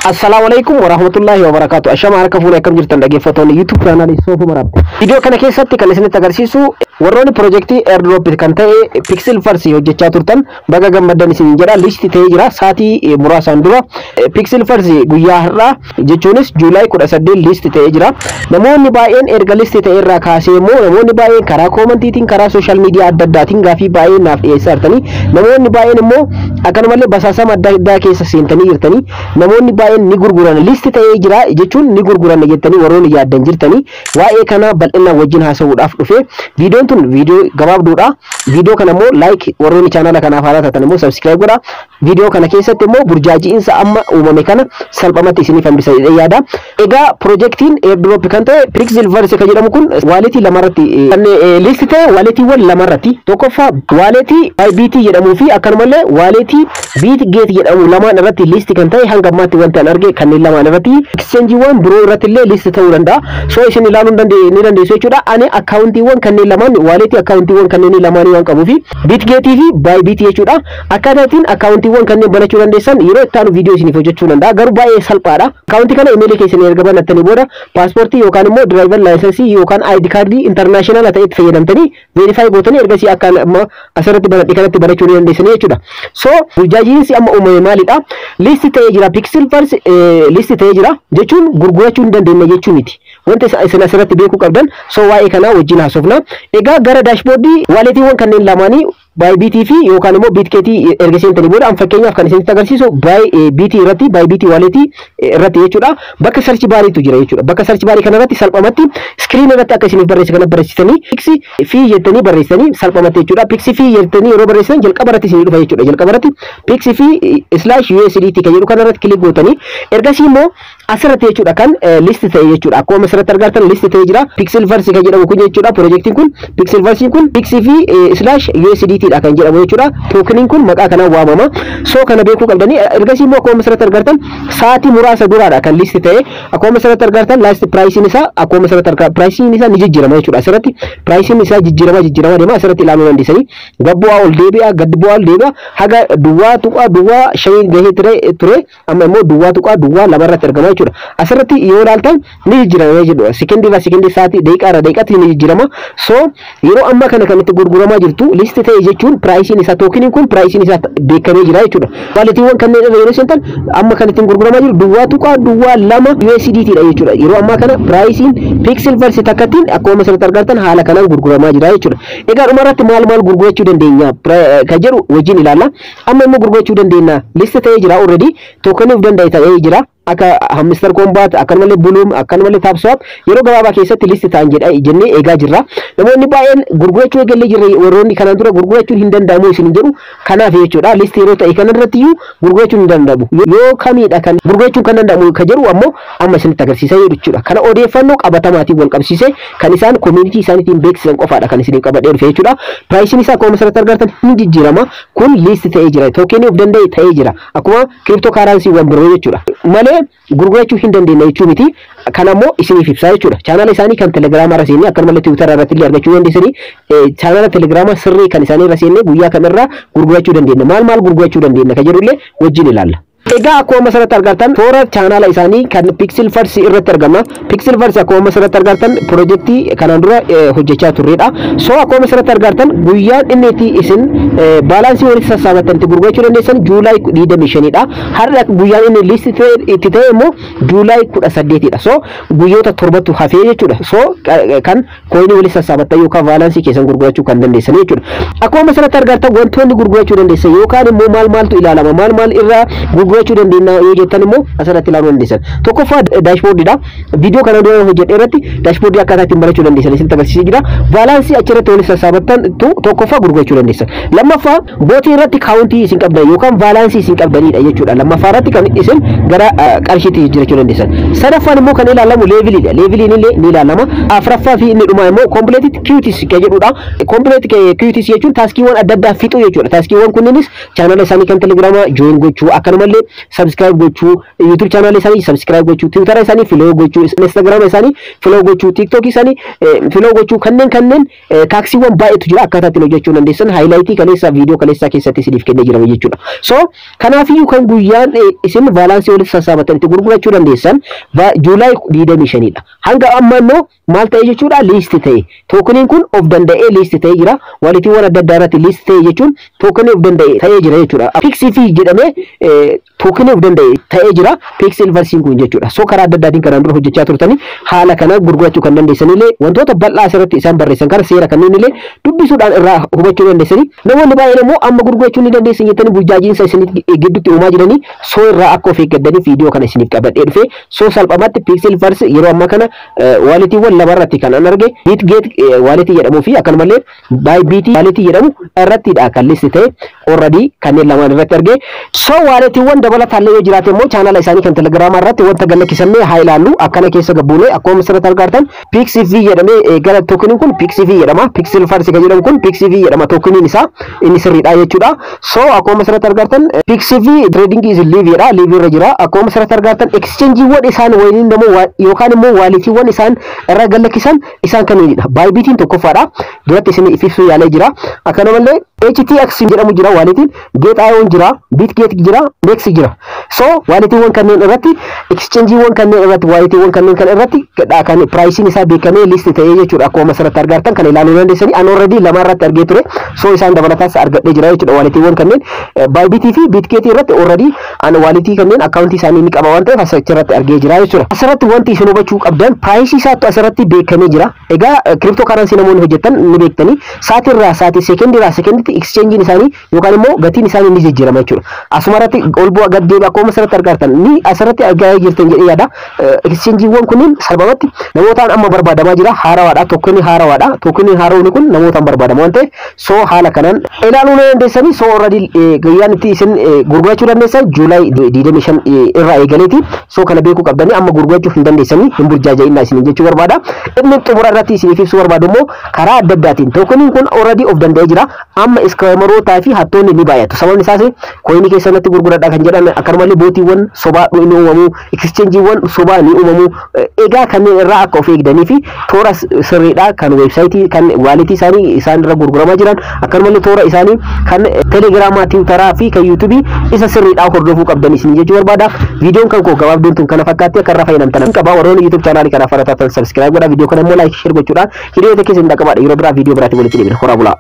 Assalamualaikum warahmatullahi wabarakatuh. Ashama harka fuula akkam jirtan dhaggeeffattoonni YouTube channel Soofuu Maraabti. Video kana keessatti kan isinitti agarsiisu warroonni projectii airdrop kan ta'e Pixel Farsi hojjechaa turtan baga gammaddan isin jedha. Listi ta'ee jira saatii muraasaan dura Pixel Farsi guyyaa har'aa jechuunis Juulaay 18 listi ta'ee jira. Namoonni baay'een erga listi ta'e irraa kaasee immoo namoonni baay'een karaa koomentiitiin karaa social media adda addaatiin gaafii baay'ee naaf dhiyeessaa jirtanii namoonni baay'een immoo akkanumallee basaasama adda addaa keessa seentanii jirtanii namoonni baay'een ni gurguran listi ta'ee jira jechuun ni gurguran jettanii warroonni yaaddan jirtanii waa'ee kana bal'inaan wajjin haasa'uudhaaf dhufe viidiyoon tun viidiyoo gabaabduudha. Viidiyoo kana immoo like warroonni channel kanaaf haaraa taatan immoo subscribe godha. Viidiyoo kana keessatti immoo burjaaji'insa amma uumame kana salphamatti isiniif hambisa yaada. Egaa projectiin airdrop kan ta'e Pixel Farsi kan jedhamu kun waaletii lamarratti kan listi ta'e waaletiiwwan lamarratti tokkoffaa waaletii Bybit jedhamuu fi akkanumallee waaletii Bitget jedhamu lamaan irratti listi kan ta'e hanga ammaatti wanti an arge kanneen lamaan irratti exchangeewwan biroo irratti illee listi ta'uu danda'a. So isin ilaaluu ni dandeessu jechuudha. Ani akkaawuntiiwwan kanneen lamaan waaletii akkaawuntiiwwan kanneen lamaan waan qabuuf Bitget fi Bybit jechuudha. Akkaataan akkaawuntiiwwan kanneen banachuu dandeessan yeroo itti aanu viidiyoo isiniif hojjechuu danda'a. Garuu baay'ee salphaadha. Akkaawuntii kana emailii keessanii erga banattanii booda paaspoortii yookaan immoo driver license yookaan ID card international ta'etti fayyadamtanii verify gootanii ergasii akka amma asirratti banadhi kanatti banachuu dandeessanii jechuudha. So burjaajiinsi amma uumame maalidha? Listi ta'ee jira Pixel Farsi listi ta'ee jira jechuun gurgurachuu hin dandeenye jechuu miti. Wanti isin asirratti beekuu qabdan so waa'ee kanaa wajjin haasofna. Egaa gara dashboardii waaletiiwwan kanneen lamaanii Bybit fi yookaan immoo Bitget erga seentanii booda an fakkeenyaaf kan isinitti agarsiisu Bybit irratti Bybit waaletii irratti jechuudha. Bakka search baariitu jira jechuudha. Bakka search baarii kana irratti salphamatti screen irratti akka isiniif barreessa kana barreessitanii Pixi fi jettanii barreessitanii salphamatti jechuudha. Pixi fi jettanii yeroo barreessitan jalqaba irratti isinii dhufa jechuudha. Jalqaba irratti Pixi fi /USDT kan jedhu kana irratti kilik gootanii ergasii immoo asirratti jechuudha kan listi ta'e jechuudha. Akkuma asirratti argattan listi ta'e jira. Pixel Farsi kan jedhamu kun jechuudha. Projectiin kun Pixel Farsi kun Pixi fi /USDT kan jedhamu jechuudha. Tookeniin kun maqaa kanaan waamama. So kana beekuu qabdanii ergasii immoo akkuma asirratti argattan saatii muraasa duraadha kan listi ta'e. Akkuma asirratti argattan last pricing isaa akkuma asirratti argattan pricing isaa ni jijjiirama jechuudha. Asirratti pricing isaa jijjiirama deema asirratti ilaaluu dandeessanii gabbu'aa ol deebi'a gadbu'aa ol deebi'a haga duwwaa tuqaa duwwaa 5 gahee ture amma immoo duwwaa tuqaa duwwaa lamarratti argama jechuudha. Asirratti yoo ilaaltan ni jijjiirama jechuudha. Sekendii saatii daqiiqaatti ni jijjiirama. So yeroo amma kana kan itti gurguramaa jirtu listi ta'e jechuun pricing isa tookeniin kun pricing isa beekamee jira jechuudha. Waaletiiwwan kanneen irra yeroo seentan amma kan ittiin gurguramaa jiru duwwaa tuqaa duwwaa 2 USDT dha jechuudha. Yeroo amma kana pricing Pixel Farsi takkattiin akkuma asirratti argattan haala kanaan gurguramaa jira jechuudha. Egaa dhumarratti maal gurgurachuu dandeenya kan jedhu wajjin ilaalla. Amma immoo gurgurachuu dandeenya listi ta'ee jira already tookeniif danda'e ta'ee jira. Akka Hamster Combat akkanumallee Bloom akkanumallee Tapswap yeroo gabaabaa keessatti listi ta'an jennee eegaa jirra. Namoonni baay'een gurgurachuu eegalee jirra warroonni kanaan dura gurgurachuun hin danda'amu isin jedhu kanaaf jechuudha. Listi yeroo ta'e kanarratti iyyuu gurgurachuun hin danda'amu. Yoo kamiidha kan gurgurachuun kan danda'amu kan jedhu ammoo amma isinitti agarsiisaa jechuudha. Kana odeeffannoo qabatamaatiin wal qabsiisee kan isaan community isaaniitiin beeksisan qofaadha kan isiniif qabadhee dhufe jechuudha. Pricing isaa akkuma asirratti argattan hin jijjiirama. Kun listi ta'ee jira. Tokenii of danda'e ta'ee jira. Akkuma cryptocurrency wan biroo jechuudha. Malee gurgurachuu hin dandeenye jechuu miti. Kana immoo isiniif ibsaa jechuudha. Chaanala isaanii kan Telegraamaa irra seennee akkanumallee Twitter irratti illee argachuu dandeessanii chaanala Telegraamaa sirrii kan isaanii irra seennee guyyaa kanarraa gurgurachuu dandeenya. Maal gurgurachuu dandeenya kan jedhu illee wajjin ilaalla. Egaa akkuma asirratti argattan toora chaanala isaanii kan Pixel Farsi irratti argama. Pixel Farsi akkuma asirratti argattan projectii kanaan dura hojjechaa turredha. So akkuma asirratti argattan guyyaan inni itti isin baalaansii walitti sassaabattan itti gurgurachuu dandeessan Juulaay 25 dha. Har'a guyyaan inni listi itti ta'e immoo Juulaay 18 dha. So guyyoota torbatu hafee jechuudha. So kan koinii walitti sassaabattan yookaan baalaansii keessan gurgurachuu kan dandeessan jechuudha. Akkuma asirratti argattan wantoonni gurgurachuu dandeessan yookaan immoo maaltu ilaalama maal irraa gurgurachuu dandeenya yoo jettan immoo asirratti ilaaluu dandeessan. Tokkoffaa dashboardidha. Viidiyoo kana dura hojjedhe irratti dashboardii akkaataa ittiin barachuu dandeessan isinitti agarsiisee jira. Baalaansii achirratti walitti sassaabattan tokkoffaa gurgurachuu dandeessan. Lammaffaa bootii irratti kaawuntii isin qabdan yookaan baalaansii isin qabdanidha jechuudha. Lammaffaa irratti kan isin gara qarshiitti jijjiirachuu dandeessan. Sadaffaan immoo kan ilaalamu leeviliidha. Leeviliin illee ni ilaalama. Afuraffaa fi inni dhumaa immoo completed queues kan jedhudha. Completed queues jechuun taaskiiwwan adda addaa fixuu jechuudha. Taaskiiwwan kunniinis chaanala isaanii kan Telegiraamaa join gochuu akkanumallee subscribe gochuu, YouTube channel isaanii subscribe gochuu, Twitter isaanii follow gochuu, Instagram isaanii follow gochuu, TikTok isaanii follow gochuu kanneen taaksiiwwan baay'eetu jira akkaataa ittiin hojjechuu dandeessan highlightii kaleessa viidiyoo kaleessaa keessatti isiniif kennee jira jechuudha. So kanaafiyyuu kan guyyaan isin balaansii walitti sassaabattan itti gurgurachuu dandeessan Juulaay 25 dha. Hanga amma immoo maal ta'e jechuudha list ta'e. Tookeniin kun of danda'ee list ta'e jira. Walitiiwwan adda addaa irratti list ta'e jechuun tookenii of danda'e ta'ee jira jechuudha. PixV jedhamee tookenii of danda'e ta'ee jira. Pixilversiin kun jechuudha. So karaa adda addaatiin kanaan dura hojjechaa turtanii haala kana gurgurachuu kan dandeessanillee wantoota bal'aa asirratti isaan barreessan kana seera kanneen illee dubbisuudhaan irraa hubachuu dandeessanii namoonni baay'een immoo amma gurgurachuu ni dandeessan jettanii burjaajiinsa isinii gidduutti uumaa jiranii soo irraa akka of eeggattaniif viidiyoo kana isiniif qabadhee dhufe soo salphamatti Pixilverse yeroo ammaa kana waalitiiwwan lama irratti kan arge Bitget waalitii jedhamuu fi akkanumallee Bybit waalitii jedhamu irrattidha kan listi ta'e already kanneen lamaan irratti arge. So waalitiiwwan dabalataallee yoo jiraate immoo chaanala isaanii kan telegiraamaa irratti wanta gallakisamee haa ilaallu akkana keessa gabbuunee akkuma asirratti argartan PixV jedhamee gara tookeniin kun PixV jedhama. Pixilverse kan jedhamu kun PixV jedhama tookeniin isaa inni sirriidha jechuudha. So akkuma asirratti argartan PixV trading is live jedha live irra jira. Akkuma asirratti argartan exchangeewwan isaan waliin immoo yookaan immoo waalitiiwwan isaan irra gallakisan isaan kanneenidha. Bybitiin tokkoffaadha. Duratti isin ifibsuu yaalee jira. Akkanumallee HTX jedhamu jira waalitiin, Get.io jira, Bitget jira, Dex jira. So waalitiiwwan kanneen irratti exchangeewwan kanneen irratti waalitiiwwan kanneen kan irratti kan pricing isaa beekamee list ta'ee jechuudha. Akkuma asirratti argartan kan ilaaluu dandeessanii an already lama irratti argee ture. So isaan dabalataas argadhee jira jechuudha waalitiiwwan kanneen Bybit fi Bitget irratti already an waalitii kanneen akkaawuntii isaanii ni qaba waan ta'eef asirratti argee jira jechuudha. Asirratti wanti isin hubachuu qabdan price isaatu asirratti beekamee jira. Egaa cryptocurrency namoonni hojjetan ni beektanii saatirraa saatii sekendiirraa sekendiitti exchangein isaanii yookaan immoo gatiin isaanii ni jijjiirama jechuudha. Asumarratti ol bu'aa gad deebi'a akkuma asirratti argartan ni asirratti argaa jirtan jedhee yaada. Exchangeewwan kunniin salphumatti namootaan amma barbaadamaa jira. Haarawaadha tookenii haarawaadha. Tookenii haarawni kun namootaan barbaadama waan ta'eef so haala kanaan ilaaluu dandeessanii so already guyyaan itti isin gurgurachuu dandeessan Juulaay 25 irraa eegaleeti. So kana beekuu qabdanii amma gurgurachuu hin dandeessanii hin burjaaja'inaa isin jechuu barbaada. Inni xumura irratti isiniif ibsuu barbaadu immoo karaa adda addaatiin tookeniin kun already of danda'ee jira. Amma iskaamerootaa fi hattoonni ni baay'atu. Sababni isaas koinii keessatti gurguradha kan jedhan akkanumallee bootiiwwan sobaa ni uumamu, exchangeewwan sobaa ni uumamu. Egaa kanneen irraa akka of eegdanii fi toora sirriidha kan weebsaayitii kan waalitii isaanii isaan irra gurguramaa jiran akkanumallee toora isaanii kan telegiraamaa, tiwutaraa fi kan yuutuubii isa sirriidha hordofuu qabdanii isin jechuu barbaada. Viidiyoon kan koo gabaabduun tun kana fakkaatti akka irraa fayyadamtan qaba. Warroonni YouTube chaanaalii kana faratatan subscribe godhaa. Viidiyoo kana immoo like share gochuudhaan hiriyoota keessan dhaqabaadha. Yeroo biraa viidiyoo biraatti walitti deebina. Horaa bulaa.